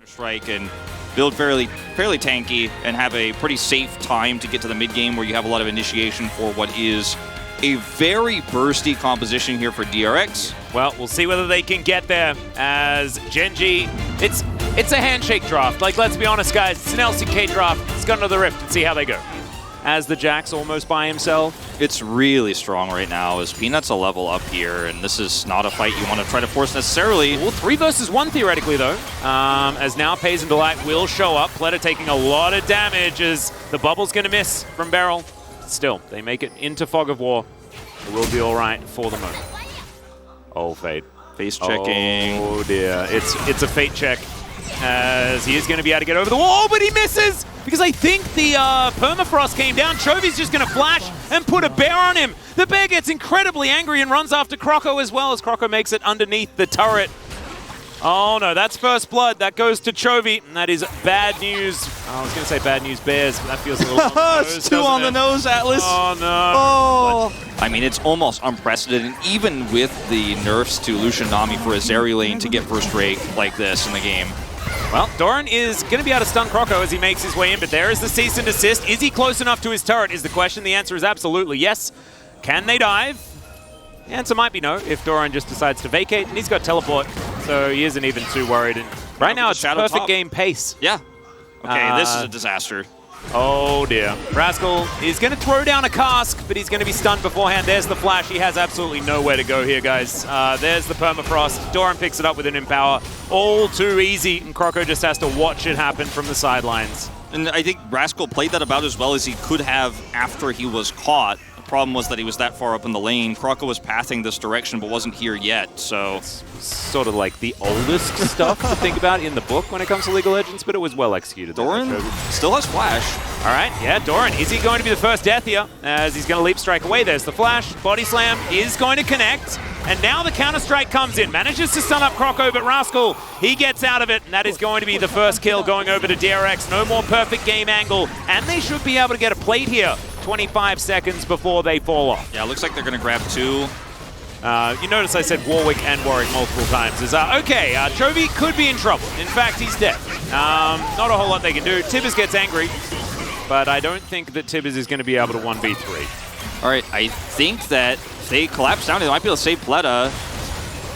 Strike and build fairly tanky and have a pretty safe time to get to the mid game where you have a lot of initiation for what is a very bursty composition here for DRX. Well, we'll see whether they can get there as Gen.G. It's a handshake draft. Like, let's be honest, guys. It's an LCK draft. Let's go into the Rift and see how they go. As the Jax almost by himself. It's really strong right now as Peanut's a level up here, and this is not a fight you want to try to force necessarily. Well, 3 versus 1 theoretically, though. As now Pays and Delight will show up. Pleta taking a lot of damage as the bubble's going to miss from Beryl. Still, they make it into Fog of War. It will be all right for the moment. Oh, Fate. Face checking. Oh, dear. It's a Fate check as he is going to be able to get over the wall, but he misses! Because I think the permafrost came down. Chovy's just going to flash and put a bear on him. The bear gets incredibly angry and runs after Croco as well as Croco makes it underneath the turret. Oh no, that's first blood. That goes to Chovy, and that is bad news. I was going to say bad news bears, but that feels a little on the nose. It's 2 on the nose, Atlas. Oh no. Oh. But, I mean, it's almost unprecedented, even with the nerfs to Lucian Nami for a Zeri lane to get first rate like this in the game. Well, Doran is going to be able to stun Croco as he makes his way in, but there is the cease and desist. Is he close enough to his turret is the question. The answer is absolutely yes. Can they dive? The answer might be no if Doran just decides to vacate, and he's got teleport, so he isn't even too worried. And right now, it's perfect game pace. Yeah. Okay, this is a disaster. Oh dear. Rascal is going to throw down a cask, but he's going to be stunned beforehand. There's the flash. He has absolutely nowhere to go here, guys. There's the permafrost. Doran picks it up with an empower. All too easy, and Croco just has to watch it happen from the sidelines. And I think Rascal played that about as well as he could have after he was caught. The problem was that he was that far up in the lane. Croco was pathing this direction, but wasn't here yet, so... It's sort of like the oldest stuff to think about in the book when it comes to League of Legends, but it was well executed. Doran still has flash. All right, yeah, Doran. Is he going to be the first death here? As he's going to leap strike away. There's the flash. Body slam is going to connect. And now the counter-strike comes in. Manages to stun up Croco, but Rascal, he gets out of it. And that is going to be the first kill going over to DRX. No more perfect game angle. And they should be able to get a plate here 25 seconds before they fall off. Yeah, it looks like they're going to grab 2. You notice I said Warwick and Warwick multiple times. Chovy could be in trouble. In fact, he's dead. Not a whole lot they can do. Tibbers gets angry, but I don't think that Tibbers is going to be able to 1v3. All right, I think that if they collapse down, they might be able to save Pleta.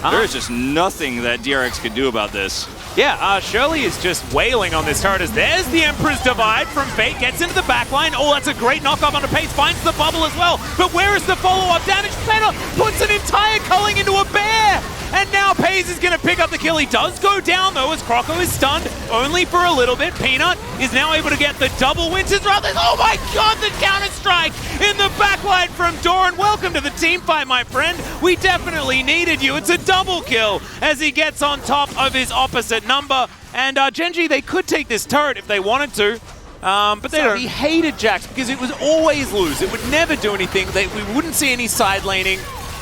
There is just nothing that DRX can do about this. Yeah, Shirley is just wailing on this turret as there's the Emperor's Divide from Fate, gets into the backline. Oh, that's a great knockoff onto Pace, finds the bubble as well. But where is the follow-up damage? Pleta puts an entire culling into a bear! And now Pace is going to pick up the kill. He does go down, though, as Croco is stunned, only for a little bit. Peanut is now able to get the double Winter's Wrath. Oh my god, the counter-strike in the backline from Doran. Welcome to the team fight, my friend. We definitely needed you. It's a double kill as he gets on top of his opposite number. And Gen.G, they could take this turret if they wanted to. But they don't. He hated Jax because it was always lose. It would never do anything. We wouldn't see any side laning.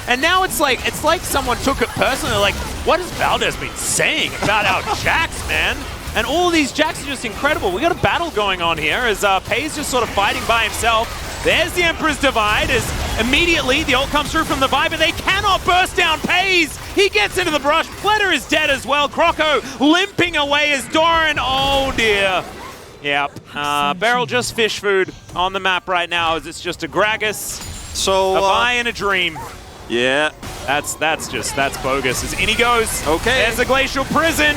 And now it's like someone took it personally. They're like, what has Valdez been saying about our Jax, man? And all these Jax are just incredible. We got a battle going on here as Pay's just sort of fighting by himself. There's the Emperor's Divide as immediately the ult comes through from the Viper. They cannot burst down Pays. He gets into the brush. Pleta is dead as well. Croco limping away as Doran. Oh dear. Yep. Beryl just fish food on the map right now as it's just a Gragas, a Vi, and a Dream. Yeah. That's bogus. As in he goes. Okay. There's a Glacial Prison.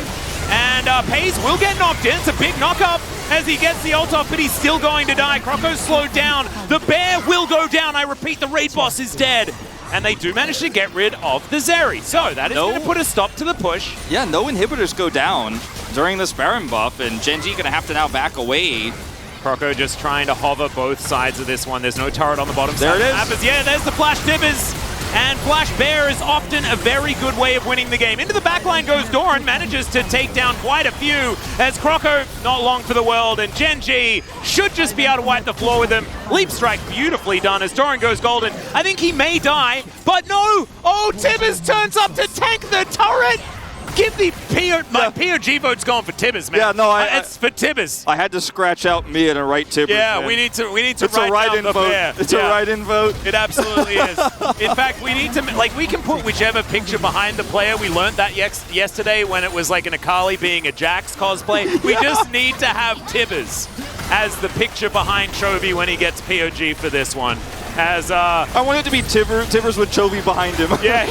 And Pays will get knocked in. It's a big knock-up as he gets the ult off, but he's still going to die. Croco's slowed down. The bear will go down. I repeat, the raid boss is dead. And they do manage to get rid of the Zeri. So that is going to put a stop to the push. Yeah, no inhibitors go down during this Baron buff, and Gen.G going to have to now back away. Croco just trying to hover both sides of this one. There's no turret on the bottom side. There it is. Yeah, there's the Flash Tibbers. And Flash Bear is often a very good way of winning the game. Into the backline goes Doran, manages to take down quite a few as Croco, not long for the world, and Gen.G should just be able to wipe the floor with him. Leap strike beautifully done as Doran goes golden. I think he may die, but no! Oh, Tibbers turns up to tank the turret! Give the POG vote's going for Tibbers, man. Yeah, no, it's for Tibbers. I had to scratch out mid and write Tibbers. Yeah, man. we need to It's write a write-in down the vote. fair. It's a write-in vote. It absolutely is. In fact, we need to, like, we can put whichever picture behind the player. We learned that yesterday when it was like an Akali being a Jax cosplay. We just need to have Tibbers as the picture behind Chovy when he gets POG for this one. As I want it to be Tibbers with Chovy behind him. Yeah.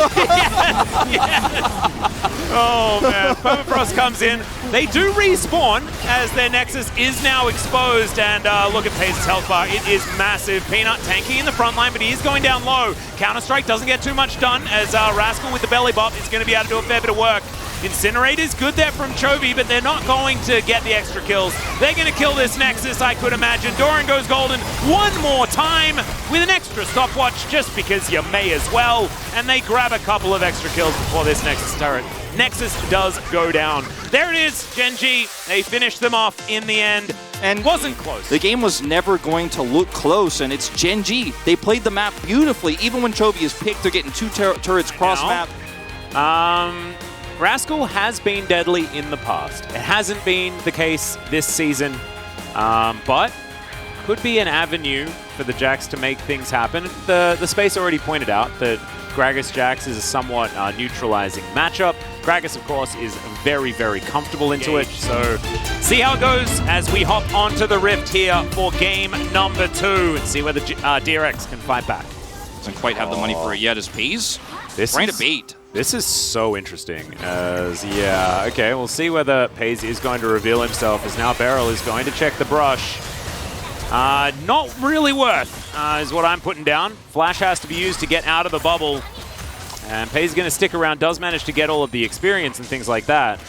Yes. Oh man, Permafrost comes in. They do respawn as their Nexus is now exposed, and look at FaZe's health bar. It is massive. Peanut tanky in the front line, but he is going down low. Counter-Strike doesn't get too much done as Rascal with the belly bop is going to be able to do a fair bit of work. Incinerate is good there from Chovy, but they're not going to get the extra kills. They're going to kill this Nexus, I could imagine. Doran goes golden one more time with an extra stopwatch, just because you may as well. And they grab a couple of extra kills before this Nexus turret. Nexus does go down. There it is, Gen G. They finished them off in the end. And wasn't close. The game was never going to look close, and it's Gen G. They played the map beautifully. Even when Chovy is picked, they're getting two turrets cross-map. Rascal has been deadly in the past. It hasn't been the case this season, but could be an avenue for the Jax to make things happen. The space already pointed out that Gragas Jax is a somewhat neutralizing matchup. Gragas, of course, is very, very comfortable into it. So see how it goes as we hop onto the Rift here for game number 2 and see whether DRX can fight back. Doesn't quite have the money for it yet as FaZe. Trying to bait. This is so interesting as, yeah, okay, we'll see whether FaZe is going to reveal himself as now Beryl is going to check the brush. Not really worth, is what I'm putting down. Flash has to be used to get out of the bubble. And FaZe is going to stick around, does manage to get all of the experience and things like that.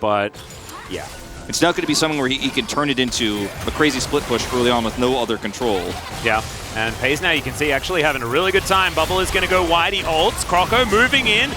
But, yeah. It's not going to be something where he can turn it into a crazy split push early on with no other control. Yeah, and FaZe now you can see actually having a really good time. Bubble is going to go wide, he ults. Croco moving in.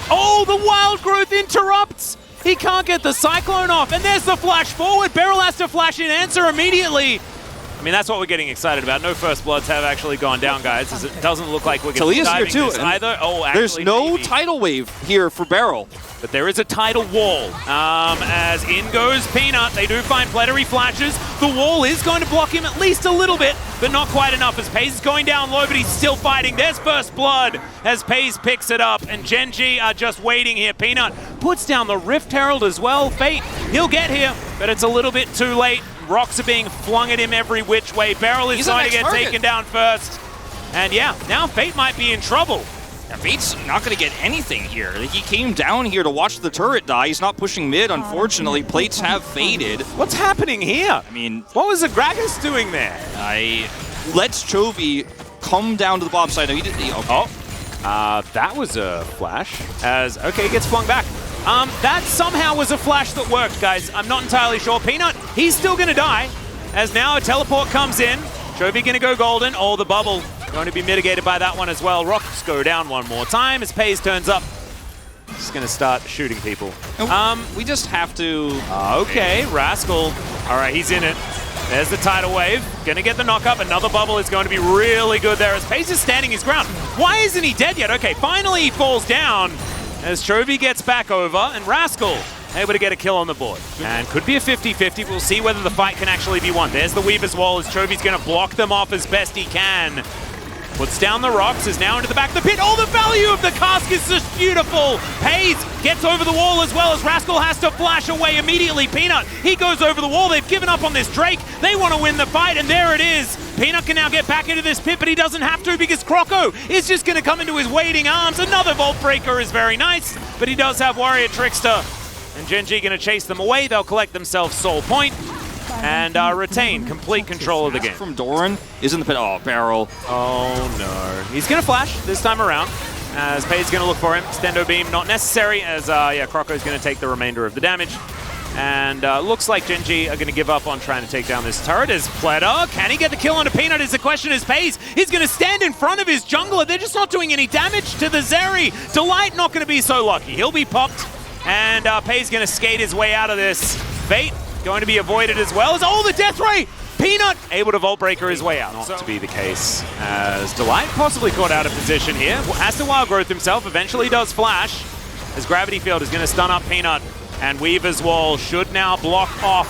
Oh, the wild growth interrupts! He can't get the Cyclone off, and there's the flash forward. Beryl has to flash in answer immediately. I mean, that's what we're getting excited about. No First Bloods have actually gone down, guys, as it doesn't look like we're going to be diving here too, this either. Oh, actually, there's no maybe. tidal wave here for Beryl. But there is a tidal wall. As in goes Peanut. They do find plenary flashes. The wall is going to block him at least a little bit, but not quite enough as FaZe is going down low, but he's still fighting. There's First Blood as FaZe picks it up, and Gen G are just waiting here. Peanut puts down the Rift Herald as well. Fate, he'll get here, but it's a little bit too late. Rocks are being flung at him every which way. Beryl is going to get taken down first. And yeah, now Fate might be in trouble. Yeah, Fate's not going to get anything here. He came down here to watch the turret die. He's not pushing mid, unfortunately. Plates have faded. What's happening here? I mean, what was the Gragas doing there? Lets Chovy come down to the bottom side. No, he did, okay. Oh, that was a flash. As, okay, gets flung back. That somehow was a flash that worked, guys. I'm not entirely sure. Peanut, he's still going to die. As now a teleport comes in. Chovy going to go golden. Oh, the bubble going to be mitigated by that one as well. Rocks go down one more time as FaZe turns up. Just going to start shooting people. We just have to... Okay, Rascal. All right, he's in it. There's the tidal wave. Going to get the knock-up. Another bubble is going to be really good there as FaZe is standing his ground. Why isn't he dead yet? Okay, finally he falls down as Chovy gets back over and Rascal able to get a kill on the board. And could be a 50-50. We'll see whether the fight can actually be won. There's the Weaver's Wall as Chovy's going to block them off as best he can. Puts down the rocks, is now into the back of the pit. Oh, the value of the cask is just beautiful. FaZe gets over the wall as well as Rascal has to flash away immediately. Peanut, he goes over the wall. They've given up on this Drake. They want to win the fight, and there it is. Peanut can now get back into this pit, but he doesn't have to because Croco is just going to come into his waiting arms. Another Vault Breaker is very nice, but he does have Warrior Trickster. And Gen G going to chase them away. They'll collect themselves Soul Point and retain complete control of the game. From Doran is in the pit. Oh, Beryl. Oh, no. He's going to flash this time around as FaZe's going to look for him. Stendo Beam not necessary as, yeah, Croco's going to take the remainder of the damage. And looks like Gen G are going to give up on trying to take down this turret as Pletter. Can he get the kill onto Peanut is the question as FaZe. He's going to stand in front of his jungler. They're just not doing any damage to the Zeri. Delight not going to be so lucky. He'll be popped. And FaZe's going to skate his way out of this. Fate going to be avoided as well as, oh, the death ray! Peanut able to Vault Breaker his way out. Not to be the case as Delight possibly caught out of position here. Has to wild growth himself, eventually does flash. as Gravity Field is going to stun up Peanut, and Weaver's Wall should now block off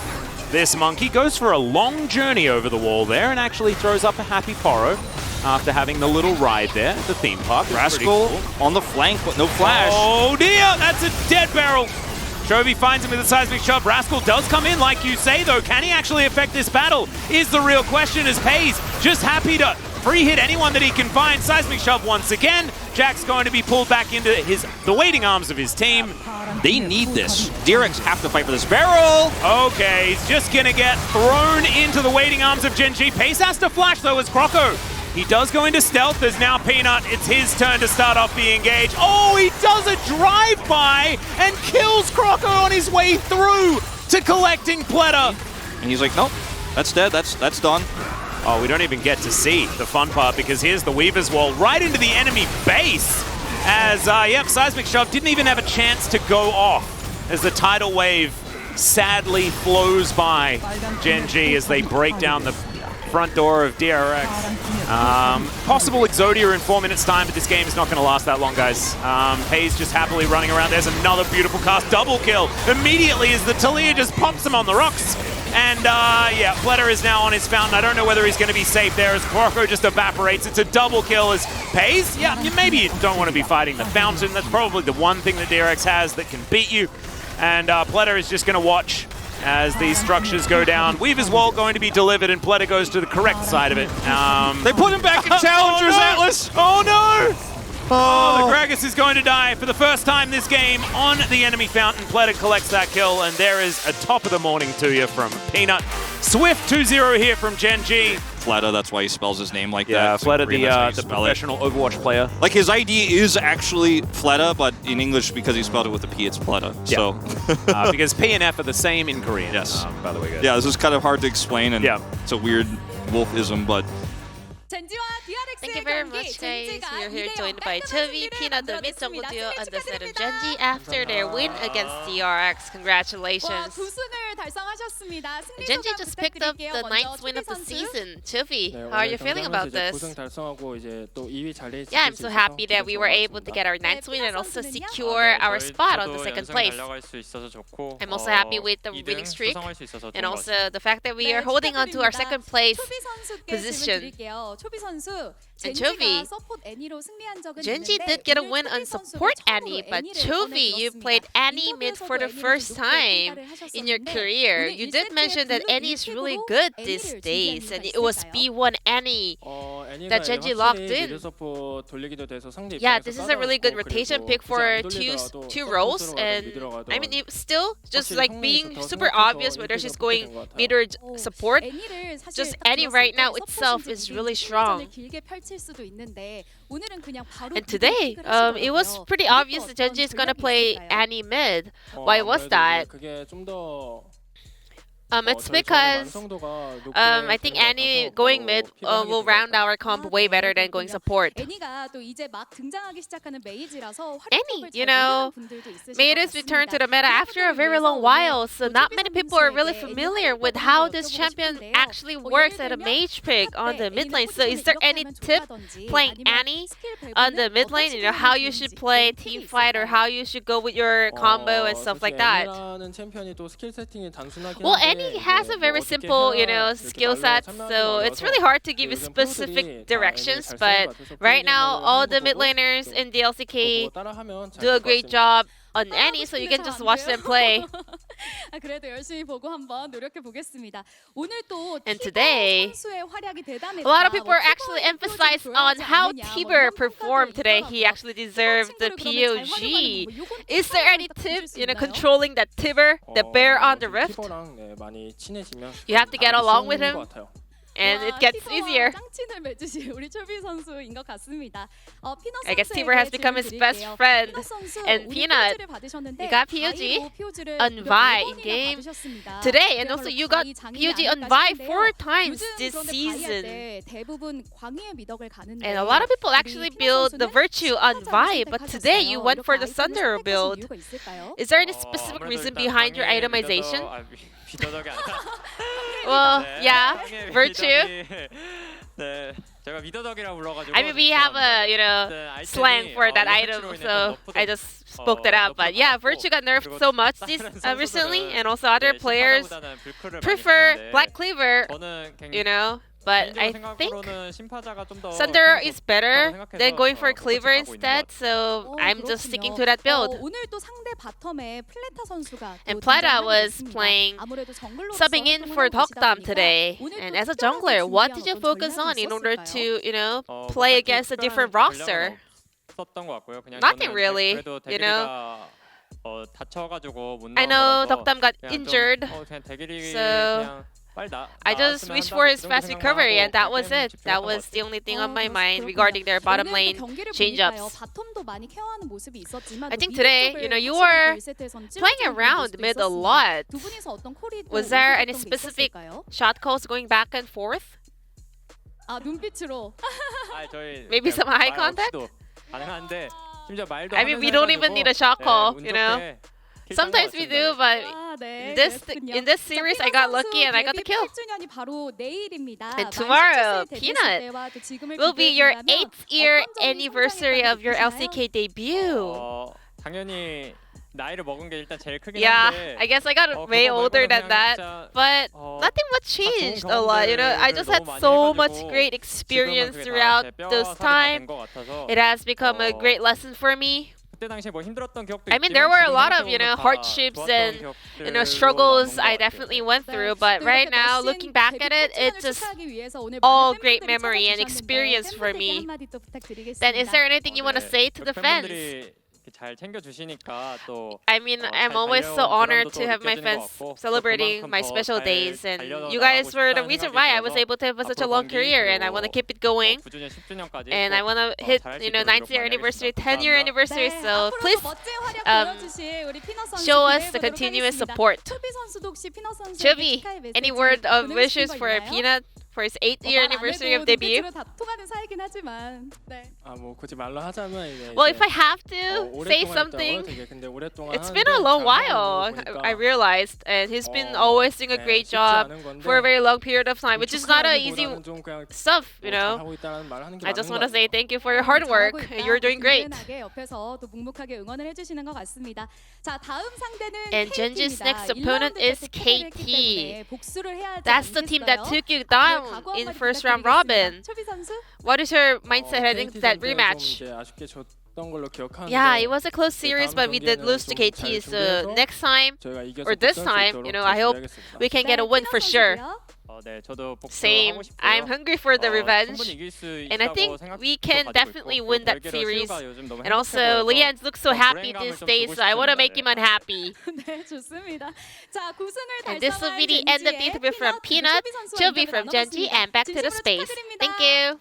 this Monkey. Goes for a long journey over the wall there and actually throws up a happy Poro after having the little ride there at the theme park. Rascal cool. On the flank, but no flash. Oh dear, that's a dead barrel. Chovy finds him with a seismic shove. Rascal does come in, like you say, though. Can he actually affect this battle? Is the real question, as Pays just happy to free hit anyone that he can find. Seismic shove once again. Jack's going to be pulled back into the waiting arms of his team. They need this. DRX have to fight for this barrel. Okay, he's just going to get thrown into the waiting arms of Gen G. Pace has to flash, though, as Croco. He does go into stealth. There's now Peanut. It's his turn to start off the engage. Oh, he does a drive-by and kills Croco on his way through to collecting Pleta. And he's like, nope, that's dead. That's done. Oh, we don't even get to see the fun part because here's the Weaver's Wall right into the enemy base as, yep, Seismic Shove didn't even have a chance to go off as the tidal wave sadly flows by Gen G as they break down the front door of DRX. Possible Exodia in 4 minutes time, but this game is not going to last that long, guys. Pays just happily running around. There's another beautiful cast, double kill immediately as the Talia just pops him on the rocks. And yeah, Pleta is now on his fountain. I don't know whether he's going to be safe there as Croco just evaporates. It's a double kill as Pays. Yeah, maybe you don't want to be fighting the fountain. That's probably the one thing that DRX has that can beat you. And Pleta is just going to watch as these structures go down. Weaver's Wall going to be delivered and Pleta goes to the correct side of it. They put him back in Challengers, Atlas! Oh no! Oh, the Gragas is going to die for the first time this game on the enemy fountain. Pleta collects that kill, and there is a top of the morning to you from Peanut. Swift 2-0 here from Gen G. Pleta, that's why he spells his name like that. Yeah, Pleta, the professional Overwatch player. Like, his ID is actually Pleta, but in English, because he spelled it with a P, it's Pleta. Yeah. So. Because P and F are the same in Korean. Yes. By the way, guys. Yeah, this is kind of hard to explain, and it's a weird wolfism, but... Thank you very much, guys. We are here joined by Chovy, Peanut, the mid-jungle duo on the side of Gen G after their win against DRX. Congratulations. Gen G just picked up the 9th win of the season. Chovy, how are you feeling about this? Yeah, I'm so happy that we were able to get our 9th win and also secure our spot on the 2nd place. I'm also happy with the winning streak and also the fact that we are holding on to our 2nd place position. And Chovy, Gen G did get a win on support Annie, but Chovy, you played Annie mid for the first time in your career. You did mention that Annie is really good these days, and it was B1 Annie that Gen G locked in. Yeah, this is a really good rotation pick for two roles, and I mean, it still just like being super obvious whether she's going mid or support. Just Annie right now itself is really strong. And today, it was pretty obvious that Gen G is going to play Annie mid. Why was that? It's because I think Annie going mid will round our comp way better than going support. Annie, you know, made its return to the meta after a very long while, so not many people are really familiar with how this champion actually works at a mage pick on the mid lane. So is there any tip playing Annie on the mid lane? You know, how you should play team fight or how you should go with your combo and stuff like that? Well, Annie has a very simple, you know, skill set, so it's really hard to give you specific directions, but right now all the mid laners in the LCK do a great job on Annie, so you can just watch them play. And today, a lot of people are actually emphasized on how Tiber performed today. He actually deserved the POG. Is there any tips, you know, controlling that Tiber, the bear on the rift? You have to get along with him. And it gets easier. I guess Tiber has become his best friend. And Peanut, you got POG on Vi in game today. And also you got POG on Vi 4 times this season. And a lot of people actually build the Virtue on Vi, but today you went for the Thunder build. Is there any specific reason behind your itemization? Well, yeah, Virtue. I mean, we have a slang for that item, so I just spoke that out. But yeah, Virtue got nerfed so much recently, and also other players prefer Black Cleaver, But I think Thunder is better than going for Cleaver instead, so I'm just sticking to that build. And Plata was playing, subbing in for Deokdam today. And as a jungler, what did you focus on in order to, play against a different roster? Nothing really, I know Deokdam got injured, so I just wished for his fast recovery, and that was it. That was the only thing on my mind regarding their bottom lane change-ups. I think today, you were playing around mid a lot. Was there any specific shot calls going back and forth? Maybe some eye contact? I mean, we don't even need a shot call, Sometimes we do, but in this series, I got lucky and I got the kill. And tomorrow, Peanut, will be your 8th year anniversary of your LCK debut. Yeah, I guess I got way older than that, but nothing much changed a lot. I just had so much great experience throughout those time. It has become a great lesson for me. I mean, there were a lot of, hardships and, struggles I definitely went through. But right now, looking back at it, it's just all great memory and experience for me. Then is there anything you want to say to the fans? I mean, I'm always so honored to have my fans celebrating my special days, and you guys were the reason why I was able to have such a long career, and I want to keep it going, and I want to hit 9th year anniversary, 10-year anniversary, so please show us the continuous support. Chubby, any word of wishes for Peanut for his 8th year anniversary of debut? Well, if I have to say something, it's been a long while, I realized, and he's been always doing a great job for a very long period of time, which is not an easy stuff, I just want to say thank you for your hard work, and you're doing great. And Genji's next opponent is KT. That's the team that took you down in first round robin. What is your mindset heading to that rematch? Yeah, it was a close series, but we did lose to KT. So next time, or this time, I hope we can get a win for sure. Same. I'm hungry for the revenge, and I think we can definitely win that series. And also, Lian looks so happy these days, so I want to make him unhappy. And this will be the end of the interview from Peanut, Jovi from Genji, and back to the space. Thank you.